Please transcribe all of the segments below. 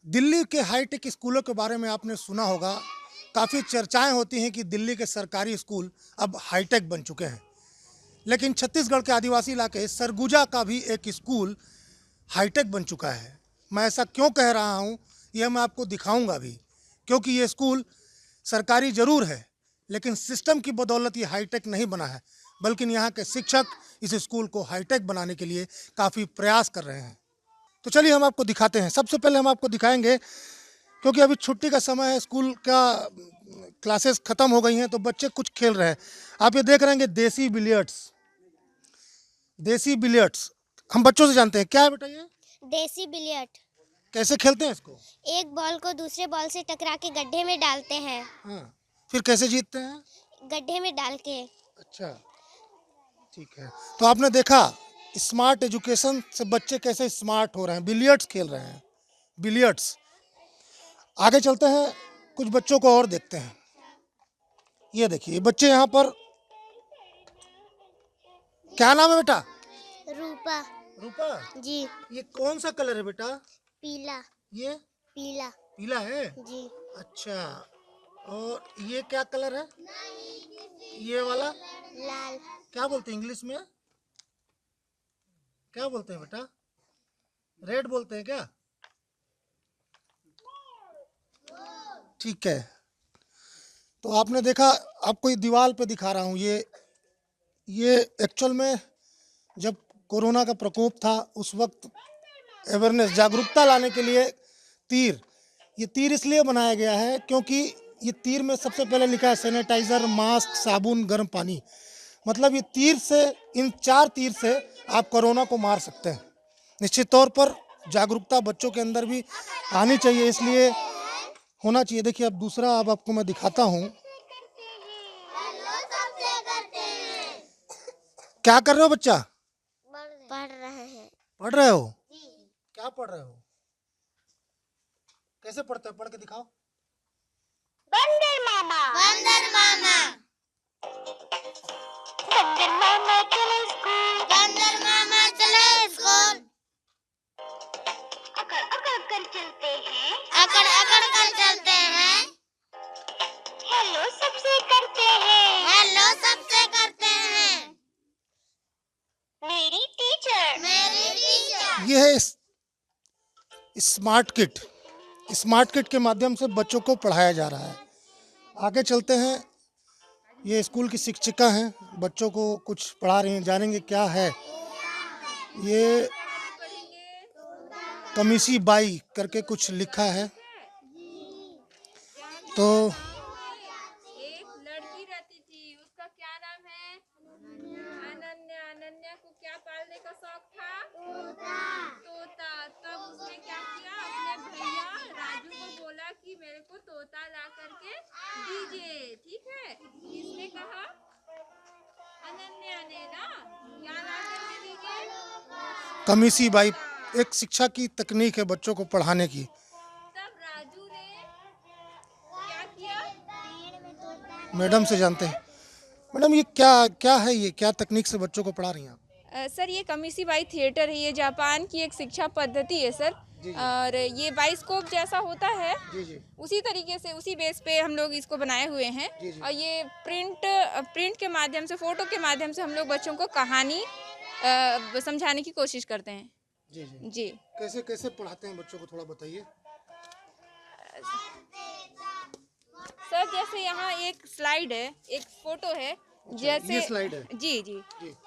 दिल्ली के हाईटेक स्कूलों के बारे में आपने सुना होगा। काफ़ी चर्चाएं होती हैं कि दिल्ली के सरकारी स्कूल अब हाईटेक बन चुके हैं। लेकिन छत्तीसगढ़ के आदिवासी इलाके सरगुजा का भी एक स्कूल हाईटेक बन चुका है। मैं ऐसा क्यों कह रहा हूँ, यह मैं आपको दिखाऊंगा भी, क्योंकि ये स्कूल सरकारी ज़रूर है, लेकिन सिस्टम की बदौलत ये हाईटेक नहीं बना है, बल्कि यहाँ के शिक्षक इस स्कूल को हाईटेक बनाने के लिए काफ़ी प्रयास कर रहे हैं। तो चलिए हम आपको दिखाते हैं। सबसे पहले हम आपको दिखाएंगे, क्योंकि अभी छुट्टी का समय है, स्कूल का क्लासेस ख़त्म हो गई हैं, तो बच्चे कुछ खेल रहे हैं। आप ये देख रहे हैं देसी बिलियर्ड्स। देसी बिलियर्ड्स हम बच्चों से जानते हैं, क्या है बेटा ये? देसी बिलियर्ड। कैसे खेलते हैं इसको? एक बॉल को दूसरे बॉल से टकरा के गड्ढे में डालते हैं। हाँ, फिर कैसे जीतते हैं? गड्ढे में डाल के। अच्छा, ठीक है। तो आपने देखा स्मार्ट एजुकेशन से बच्चे कैसे स्मार्ट हो रहे हैं, बिलियर्ड्स खेल रहे हैं, बिलियर्ड्स। आगे चलते हैं, कुछ बच्चों को और देखते हैं। ये देखिए बच्चे यहाँ पर, क्या नाम है बेटा? रूपा। रूपा, जी। ये कौन सा कलर है बेटा? पीला। ये पीला। पीला है। जी। अच्छा, और ये क्या कलर है? ये वाला लाल। क्या बोलते हैं इंग्लिश में? क्या बोलते हैं बेटा? रेड बोलते हैं क्या? ठीक है। तो आपने देखा, आपको ये दीवार पे दिखा रहा हूँ, ये एक्चुअल में जब कोरोना का प्रकोप था उस वक्त अवेयरनेस, जागरूकता लाने के लिए ये तीर इसलिए बनाया गया है क्योंकि ये तीर में सबसे पहले लिखा है सैनिटाइज़र, मास्क, साबुन, गर्म पानी। मतलब ये तीर से, इन 4 तीर से आप कोरोना को मार सकते हैं। निश्चित तौर पर जागरूकता बच्चों के अंदर भी आनी चाहिए, इसलिए होना चाहिए। देखिए अब दूसरा, अब आपको मैं दिखाता हूँ। क्या कर रहे हो बच्चा? पढ़ रहे हैं। पढ़ रहे हो? क्या पढ़ रहे हो? कैसे पढ़ते हो? पढ़ के दिखाओ। बंदर मामा। बंदर मामा। बंदर मामा चले स्कूल। बंदर मामा चले स्कूल। अकड़ अकड़ कर चलते हैं। अकड़ अकड़ कर चलते हैं। हेलो सबसे करते हैं। हेलो सबसे करते हैं। मेरी टीचर। मेरी टीचर। ये है स्मार्ट किट। स्मार्ट किट के माध्यम से बच्चों को पढ़ाया जा रहा है। आगे चलते हैं। ये स्कूल की शिक्षिका हैं, बच्चों को कुछ पढ़ा रही हैं, जानेंगे क्या है। ये कमीसी बाई करके कुछ लिखा है। तो एक लड़की रहती थी, उसका क्या नाम है? अनन्या। अनन्या को क्या पालने का शौक था? तोता। तब उसने क्या किया, अपने भैया राजू को बोला कि मेरे को तोता ला करके दीजिए। ठीक है, किसने कहा? अनन्या ने ना। क्या ला करके दीजिए? कमीसी बाई एक शिक्षा की तकनीक है बच्चों को पढ़ाने की। तब राजू ने क्या किया? मैडम से जानते हैं। मैडम ये क्या क्या है, ये क्या तकनीक से बच्चों को पढ़ा रही हैं आप? सर ये कमीसी बाई थिएटर है, ये जापान की एक शिक्षा पद्धति है सर। और ये बाइस्कोप जैसा होता है, जी। उसी तरीके से, उसी बेस पे हम लोग इसको बनाए हुए हैं। जी। और ये प्रिंट के माध्यम से, फोटो के माध्यम से हम लोग बच्चों को कहानी समझाने की कोशिश करते हैं। जी। कैसे कैसे पढ़ाते हैं बच्चों को, थोड़ा बताइए। सर जैसे यहाँ एक स्लाइड है, एक फोटो है, जैसे ये स्लाइड है? जी।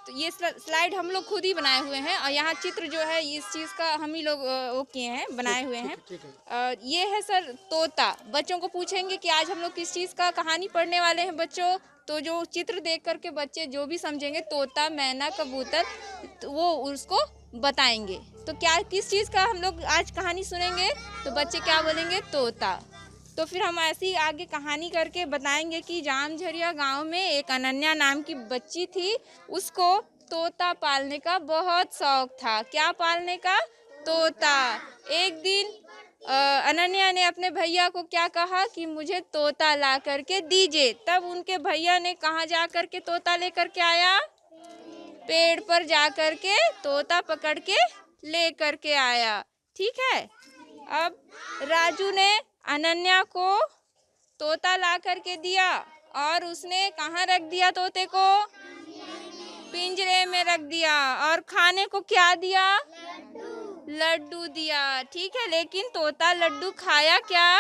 तो ये स्लाइड हम लोग खुद ही बनाए हुए हैं, और यहाँ चित्र जो है इस चीज़ का हम ही लोग वो किए हैं, बनाए हुए हैं। ठीक है। ये है सर तोता। बच्चों को पूछेंगे कि आज हम लोग किस चीज़ का कहानी पढ़ने वाले हैं बच्चों, तो जो चित्र देख करके बच्चे जो भी समझेंगे, तोता, मैना, कबूतर, तो वो उसको बताएंगे। तो क्या किस चीज़ का हम लोग आज कहानी सुनेंगे, तो बच्चे क्या बोलेंगे? तोता। तो फिर हम ऐसी आगे कहानी करके बताएंगे कि जामझरिया गांव में एक अनन्या नाम की बच्ची थी, उसको तोता पालने का बहुत शौक था। क्या पालने का? तोता। एक दिन अनन्या ने अपने भैया को क्या कहा कि मुझे तोता ला करके दीजिए। तब उनके भैया ने कहाँ जा करके तोता लेकर के आया? पेड़ पर जा करके तोता पकड़ के ले करके आया। ठीक है। अब राजू ने अनन्या को तोता ला करके दिया और उसने कहाँ रख दिया तोते को? पिंजरे में रख दिया। और खाने को क्या दिया? लड्डू दिया। ठीक है, लेकिन तोता लड्डू खाया क्या?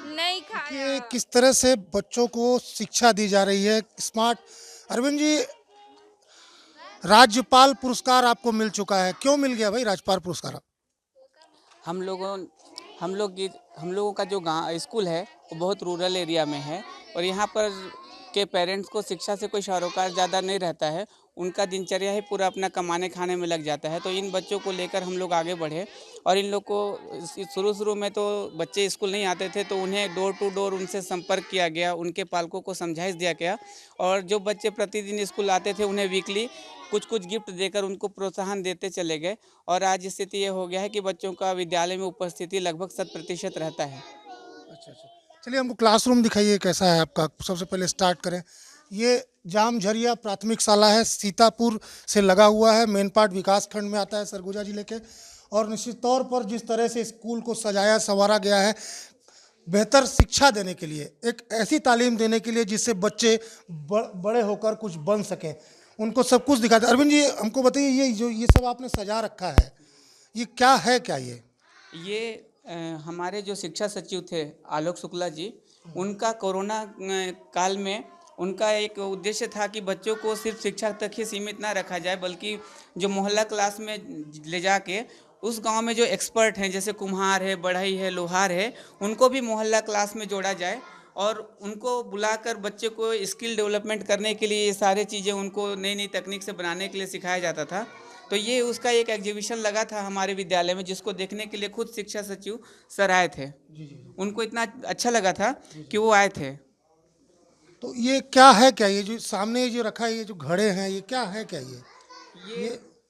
नहीं कि खाया। किस तरह से बच्चों को शिक्षा दी जा रही है स्मार्ट। अरविंद जी, राज्यपाल पुरस्कार आपको मिल चुका है, क्यों मिल गया भाई राज्यपाल पुरस्कार? हम लोगों हम लोगों का जो गाँव स्कूल है वो बहुत रूरल एरिया में है और यहाँ पर के पेरेंट्स को शिक्षा से कोई सरोकार ज़्यादा नहीं रहता है। उनका दिनचर्या ही पूरा अपना कमाने खाने में लग जाता है। तो इन बच्चों को लेकर हम लोग आगे बढ़े और इन लोग को शुरू में तो बच्चे स्कूल नहीं आते थे तो उन्हें डोर टू डोर उनसे संपर्क किया गया, उनके पालकों को समझाइश दिया गया और जो बच्चे प्रतिदिन स्कूल आते थे उन्हें वीकली कुछ गिफ्ट देकर उनको प्रोत्साहन देते चले गए और आज स्थिति ये हो गया है कि बच्चों का विद्यालय में उपस्थिति लगभग 100% रहता है। अच्छा अच्छा, चलिए हमको क्लासरूम दिखाइए कैसा है आपका। सबसे पहले स्टार्ट करें। ये जामझरिया प्राथमिक शाला है, सीतापुर से लगा हुआ है, मेन पार्ट विकास खंड में आता है सरगुजा जिले के। और निश्चित तौर पर जिस तरह से स्कूल को सजाया संवारा गया है बेहतर शिक्षा देने के लिए, एक ऐसी तालीम देने के लिए जिससे बच्चे बड़े होकर कुछ बन सकें, उनको सब कुछ दिखाते। अरविंद जी हमको बताइए, ये सब आपने सजा रखा है, ये क्या है? क्या ये हमारे जो शिक्षा सचिव थे आलोक शुक्ला जी, उनका कोरोना काल में उनका एक उद्देश्य था कि बच्चों को सिर्फ शिक्षा तक ही सीमित ना रखा जाए बल्कि जो मोहल्ला क्लास में ले जाके उस गांव में जो एक्सपर्ट हैं जैसे कुम्हार है, बढ़ई है, लोहार है, उनको भी मोहल्ला क्लास में जोड़ा जाए और उनको बुलाकर बच्चे को स्किल डेवलपमेंट करने के लिए ये सारे चीज़ें उनको नई नई तकनीक से बनाने के लिए सिखाया जाता था। तो ये उसका एक एग्जीबिशन लगा था हमारे विद्यालय में जिसको देखने के लिए खुद शिक्षा सचिव सर आए थे। उनको इतना अच्छा लगा था कि वो आए थे। तो ये क्या है? क्या ये जो सामने जो रखा है, ये जो घड़े हैं, ये क्या है? क्या ये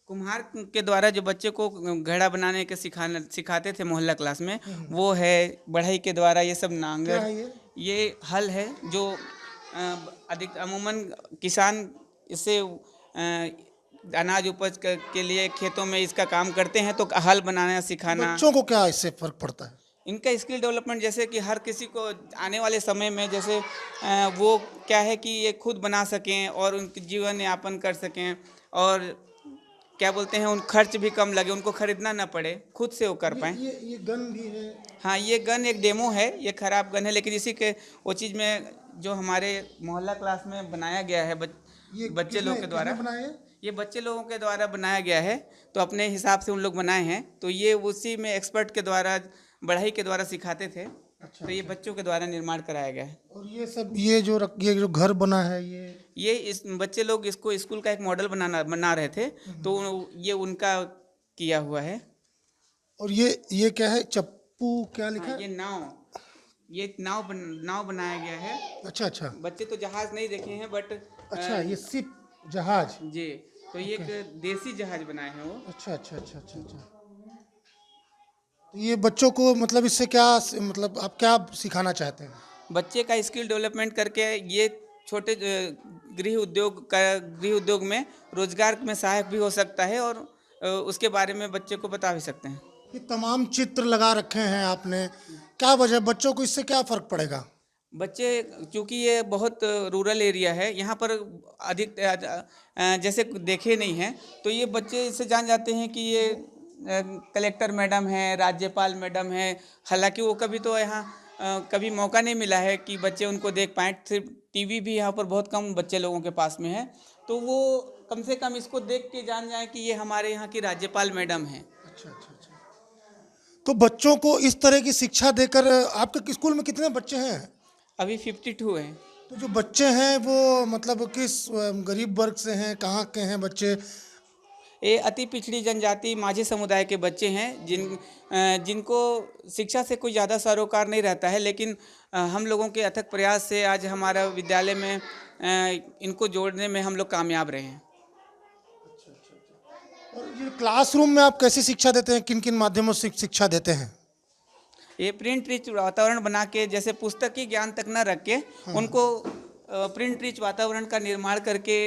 कुम्हार के द्वारा जो बच्चे को घड़ा बनाने के सिखाते थे मोहल्ला क्लास में, वो है। बढ़ई के द्वारा ये सब नांगर, क्या है ये हल है जो अमूमन किसान इससे अनाज उपज के लिए खेतों में इसका काम करते हैं। तो हल बनाना सिखाना। बच्चों को क्या इससे फर्क पड़ता है? इनका स्किल डेवलपमेंट जैसे कि हर किसी को आने वाले समय में जैसे वो क्या है कि ये खुद बना सकें और उनके जीवन यापन कर सकें और क्या बोलते हैं उन खर्च भी कम लगे, उनको खरीदना ना पड़े, खुद से वो कर पाएँ। ये गन भी है? हाँ, ये गन एक डेमो है, ये ख़राब गन है लेकिन इसी के वो चीज़ में जो हमारे मोहल्ला क्लास में बनाया गया है बच्चे लोग के द्वारा, ये बच्चे लोगों के द्वारा बनाया गया है। तो अपने हिसाब से उन लोग बनाए हैं। तो ये उसी में एक्सपर्ट के द्वारा बढ़ई के द्वारा सिखाते थे। तो ये बच्चों के द्वारा निर्माण कराया गया है। और ये सब ये जो घर बना है ये इस बच्चे लोग इसको स्कूल का एक मॉडल बना रहे थे तो ये उनका किया हुआ है। और ये क्या है? चप्पू क्या लिखा है? ये नाव बनाया गया है। अच्छा अच्छा, बच्चे तो जहाज नहीं देखे हैं बट अच्छा ये शिप जहाज जी, तो ये एक देसी जहाज बनाए हैं वो। अच्छा अच्छा अच्छा अच्छा अच्छा। तो ये बच्चों को मतलब इससे क्या मतलब आप क्या सिखाना चाहते हैं? बच्चे का स्किल डेवलपमेंट करके ये छोटे गृह उद्योग में रोजगार में सहायक भी हो सकता है और उसके बारे में बच्चे को बता भी सकते हैं। ये तमाम चित्र लगा रखे हैं आपने, क्या वजह, बच्चों को इससे क्या फ़र्क पड़ेगा? बच्चे चूँकि ये बहुत रूरल एरिया है, यहाँ पर अधिक जैसे देखे नहीं हैं तो ये बच्चे इससे जान जाते हैं कि ये कलेक्टर मैडम है, राज्यपाल मैडम है। हालांकि वो कभी तो यहाँ कभी मौका नहीं मिला है कि बच्चे उनको देख पाएँ। सिर्फ टीवी भी यहाँ पर बहुत कम बच्चे लोगों के पास में है, तो वो कम से कम इसको देख के जान जाए कि ये हमारे यहाँ की राज्यपाल मैडम है। अच्छा अच्छा अच्छा। तो बच्चों को इस तरह की शिक्षा देकर, आपके स्कूल में कितने बच्चे हैं? अभी 52 हैं। तो जो बच्चे हैं वो मतलब किस गरीब वर्ग से हैं, कहाँ के हैं बच्चे? ये अति पिछड़ी जनजाति माझी समुदाय के बच्चे हैं जिनको शिक्षा से कोई ज़्यादा सरोकार नहीं रहता है, लेकिन हम लोगों के अथक प्रयास से आज हमारा विद्यालय में इनको जोड़ने में हम लोग कामयाब रहे हैं। और ये क्लासरूम में आप कैसी शिक्षा देते हैं, किन किन माध्यमों से शिक्षा देते हैं? ये प्रिंट रिच वातावरण बना के, जैसे पुस्तकी ज्ञान तक न रख के उनको प्रिंट रिच वातावरण का निर्माण करके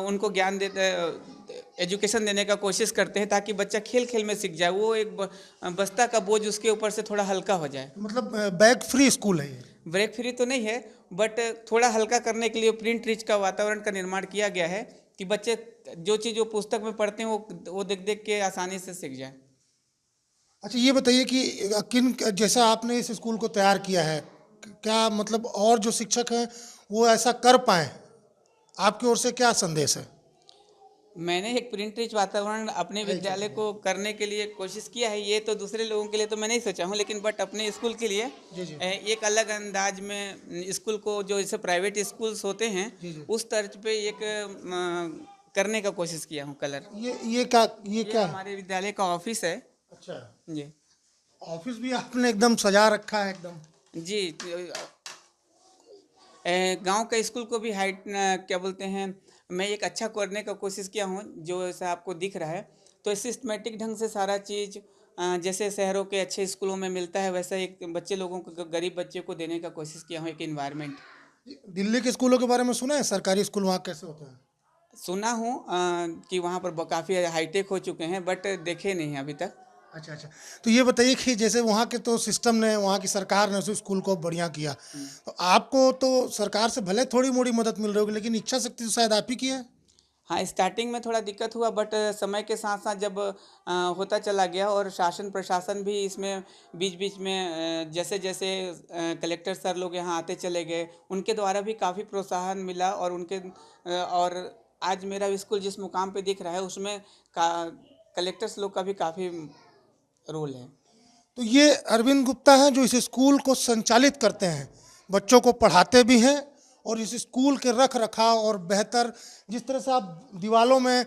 उनको ज्ञान देते, एजुकेशन देने का कोशिश करते हैं ताकि बच्चा खेल खेल में सीख जाए, वो एक बस्ता का बोझ उसके ऊपर से थोड़ा हल्का हो जाए। मतलब बैग फ्री स्कूल है ये। ब्रेक फ्री तो नहीं है, बट थोड़ा हल्का करने के लिए प्रिंट रिच का वातावरण का निर्माण किया गया है कि बच्चे जो चीज़ वो पुस्तक में पढ़ते हैं वो देख देख के आसानी से सीख जाए। अच्छा ये बताइए कि किन जैसा आपने इस स्कूल को तैयार किया है, क्या मतलब और जो शिक्षक हैं वो ऐसा कर पाएँ, आपकी ओर से क्या संदेश है? मैंने एक प्रिंट रिच वातावरण अपने विद्यालय को करने के लिए कोशिश किया है। ये तो दूसरे लोगों के लिए तो मैं नहीं सोचा हूँ, लेकिन बट अपने स्कूल के लिए जी, जी। एक अलग अंदाज में स्कूल को, जो जैसे प्राइवेट स्कूल्स होते हैं जी, जी। उस तर्ज पे एक करने का कोशिश किया हूँ कलर। ये क्या है? हमारे विद्यालय का ऑफिस है। अच्छा, जी ऑफिस भी आपने एकदम सजा रखा है एकदम। जी। गांव का स्कूल को भी हाइट क्या बोलते हैं, मैं एक अच्छा करने का कोशिश किया हूँ, जो ऐसा आपको दिख रहा है। तो सिस्टमेटिक ढंग से सारा चीज़ जैसे शहरों के अच्छे स्कूलों में मिलता है वैसा एक बच्चे लोगों को, गरीब बच्चे को देने का कोशिश किया हूँ, एक इन्वायरमेंट। दिल्ली के स्कूलों के बारे में सुना है, सरकारी स्कूल वहाँ कैसे होते हैं? सुना हूँ कि वहाँ पर काफ़ी हाईटेक हो चुके हैं, बट देखे नहीं हैं अभी तक। अच्छा अच्छा, तो ये बताइए कि जैसे वहाँ के तो सिस्टम ने, वहाँ की सरकार ने उस स्कूल को बढ़िया किया, तो आपको तो सरकार से भले थोड़ी मोड़ी मदद मिल रही होगी, लेकिन इच्छा शक्ति तो शायद आप ही की है। हाँ, स्टार्टिंग में थोड़ा दिक्कत हुआ, बट समय के साथ साथ जब होता चला गया और शासन प्रशासन भी इसमें बीच बीच में जैसे जैसे कलेक्टर सर लोग यहाँ आते चले गए, उनके द्वारा भी काफ़ी प्रोत्साहन मिला। और और आज मेरा स्कूल जिस मुकाम पे दिख रहा है उसमें कलेक्टर्स लोग का भी काफ़ी रोल है। तो ये अरविंद गुप्ता हैं जो इस स्कूल को संचालित करते हैं, बच्चों को पढ़ाते भी हैं, और इस स्कूल के रख रखाव और बेहतर, जिस तरह से आप दीवालों में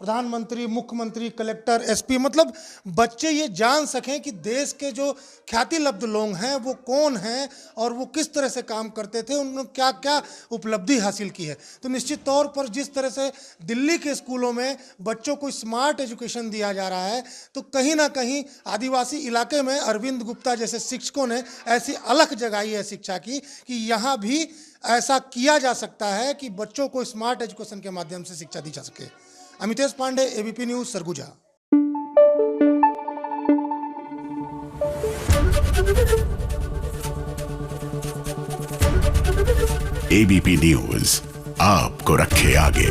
प्रधानमंत्री, मुख्यमंत्री, कलेक्टर, एसपी, मतलब बच्चे ये जान सकें कि देश के जो ख्याति लब्ध लोग हैं वो कौन हैं और वो किस तरह से काम करते थे, उन्होंने क्या क्या उपलब्धि हासिल की है। तो निश्चित तौर पर जिस तरह से दिल्ली के स्कूलों में बच्चों को स्मार्ट एजुकेशन दिया जा रहा है, तो कहीं ना कहीं आदिवासी इलाके में अरविंद गुप्ता जैसे शिक्षकों ने ऐसी अलख जगाई है शिक्षा की कि यहाँ भी ऐसा किया जा सकता है कि बच्चों को स्मार्ट एजुकेशन के माध्यम से शिक्षा दी जा सके। Amitesh Pandey, ABP news, Surguja. ABP news आपको रखे आगे।